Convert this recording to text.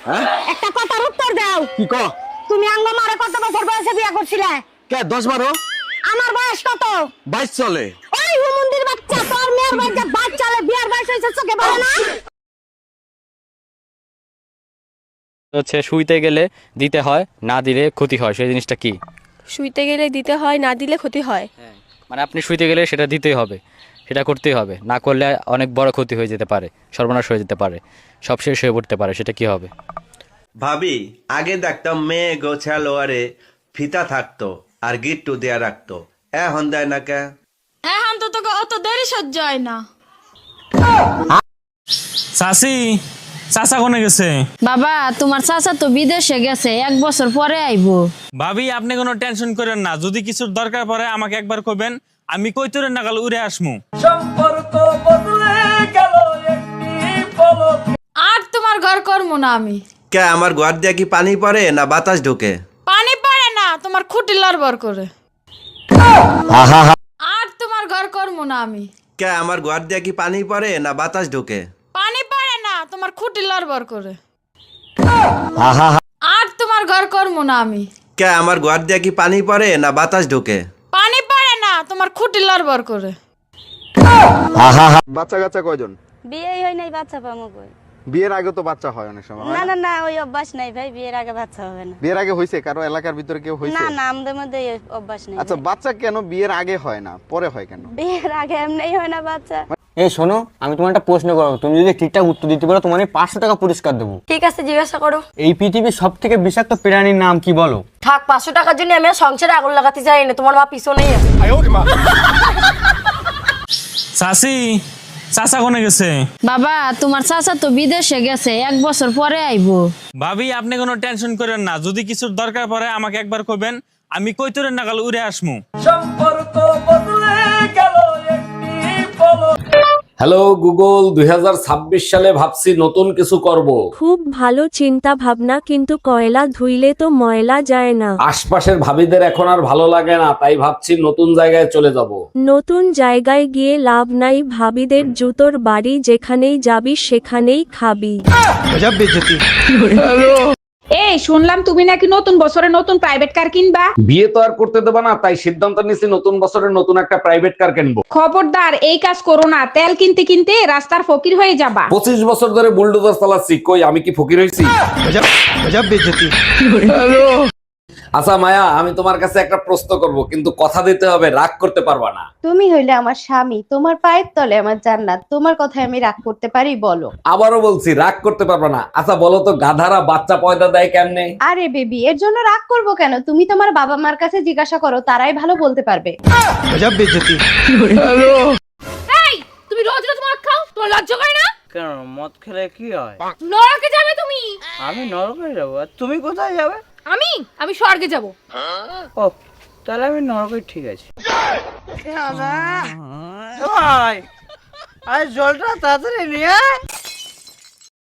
হ্যাঁ একটা কথার উত্তর দাও। কি ক? তুমি আঙ্গ মারে কত বছর বয়সে বিয়ে করছিলে? কে 10-12? আমার বয়স কত? 22 চলে। ওই হুমুন্দির বাচ্চা, তোর মেয়ের বাচ্চা বাচ্চালে বিয়ার বয়স হইছে চোখে পড়ে না? হচ্ছে শুইতে গেলে দিতে হয়, না দিলে ক্ষতি হয়, সেই জিনিসটা কি? শুইতে গেলে দিতে হয়, না দিলে ক্ষতি হয়। মানে আপনি শুইতে গেলে সেটা দিতেই হবে, সেটা করতেই হবে, না করলে অনেক বড় ক্ষতি হয়ে যেতে পারে, সর্বনাশ হয়ে যেতে পারে, সব শেষ হয়ে পড়তে পারে, সেটা কি হবে? ভাবি, আগে দেখতাম মেয়ে গোছালো আরে ফিতা থাকতো আর গিট্টু দেয়া রাখতো, এখন দেয় না কে? এখন তো তোকে অত দেরি সহ্য হয় না। চাচি, চাচা কোনে গেছে? বাবা, তোমার চাচা তো বিদেশে গেছে, 1 বছর পরে আইবো। ভাবি, আপনি কোনো টেনশন করেন না, যদি কিছুর দরকার পড়ে আমাকে একবার কইবেন, আমি কইতরে নাগাল উড়ে আসমু। আর তোমার ঘর করবো না আমি। কে আমার ঘর দিয়া কি পানি পড়ে না বাতাস ঢোকে? পানি পারে না, তোমার খুঁটি লড়বড় করে। আর তোমার ঘর করবো না আমি। কে আমার ঘর দিয়া কি পানি পড়ে না বাতাস ঢোকে? পানি পারে না, তোমার খুঁটি লড়বড় করে। আর তোমার ঘর করবো না আমি। কে আমার ঘর দিয়া কি পানি পড়ে না বাতাস ঢোকে? পানি পারে না, তোমার খুঁটি লড়বড় করে। বাচ্চা কাচ্চা কয়জন? বিয়েই হয় নাই, বাচ্চা পাবো কই? বিয়ের আগে তো বাচ্চা হয় অনেক সময়, না না না, ওই অভ্যাস নাই ভাই, বিয়ের আগে বাচ্চা হবে না। বিয়ের আগে হয়েছে কারো এলাকার ভিতরে কেউ হয়েছে? না না, আমাদের মধ্যে এই অভ্যাস নেই। আচ্ছা, বাচ্চা কেন বিয়ের আগে হয় না, পরে হয় কেন? বিয়ের আগে এমনিই হয় না বাচ্চা। এই শোনো, আমি তোমার একটা প্রশ্ন করবো, তুমি যদি ঠিকঠাক উত্তর দিতে পারো তোমার 500 টাকা পুরস্কার দেবো। ঠিক আছে, জিজ্ঞাসা করো। এই পৃথিবীর সব থেকে বিষাক্ত প্রাণীর নাম কি বলো? থাক, 500 টাকার জন্য আমি সংসারে আগুন লাগাতে চাই না, তোমার মা পিছনেই আছে। চাচি, চাচা কোনে গেছে? বাবা, তোমার চাচা তো বিদেশে গেছে, 1 বছর পরে আইবো। ভাবি, আপনি কোনো টেনশন করেন না, যদি কিছুর দরকার পড়ে আমাকে একবার কইবেন, আমি কইতরে নাগাল উড়ে আসমু। হ্যালো গুগল, 2026 সালে ভাবছি নতুন কিছু করব। খুব ভালো চিন্তা ভাবনা, কিন্তু কয়লা ধুইলে তো ময়লা যায় না। আশপাশের ভাবিদের এখন আর ভালো লাগে না, তাই ভাবছি নতুন জায়গায় চলে যাব। নতুন জায়গায় গিয়ে লাভ নাই, ভাবিদের জুতোর বাড়ি, যেখানেই যাবি সেখানেই খাবি। এই শুনলাম তুমি নাকি নতুন বছরে নতুন প্রাইভেট কার কিনবা। বিয়ে তো আর করতে দেবা না, তাই সিদ্ধান্ত নিয়েছি নতুন বছরে নতুন একটা প্রাইভেট কার কিনবো। খবরদার এই কাজ করো না, তেল কিনতে কিনতে রাস্তার ফকির হয়ে যাবা। 25 বছর ধরে বুলডোজার চালাচ্ছি, কই আমি কি ফকির হইছি? আচ্ছা মায়া, আমি তোমার কাছে একটা প্রশ্ন করব, কিন্তু কথা দিতে হবে, রাগ করতে পারবা না। তুমি হইলে আমার স্বামী, তোমার পায়ের তলে আমার জান্নাত, তোমার কথায় আমি রাগ করতে পারি? বলো। আবারও বলছি, রাগ করতে পারবা না। আচ্ছা বলো তো, গাধারা বাচ্চা পয়দা দেয় কেমনে? আরে বেবি, এর জন্য রাগ করবো কেন? তুমি তোমার বাবা মার কাছে জিজ্ঞাসা করো, তারাই ভালো বলতে পারবে। তুমি রোজ রোজ মদ খাও, তোমার লজ্জা করে না? কেন, মদ খেলে কি হয়? নরকে যাবে তুমি। আমি নরকে যাবো, আর তুমি কোথায় যাবে? আমি স্বর্গে যাব। ও, তাহলে আমি নরকে, ঠিক আছে। ভাই, আরে জলটা তাড়াতাড়ি নিয়ে আয়।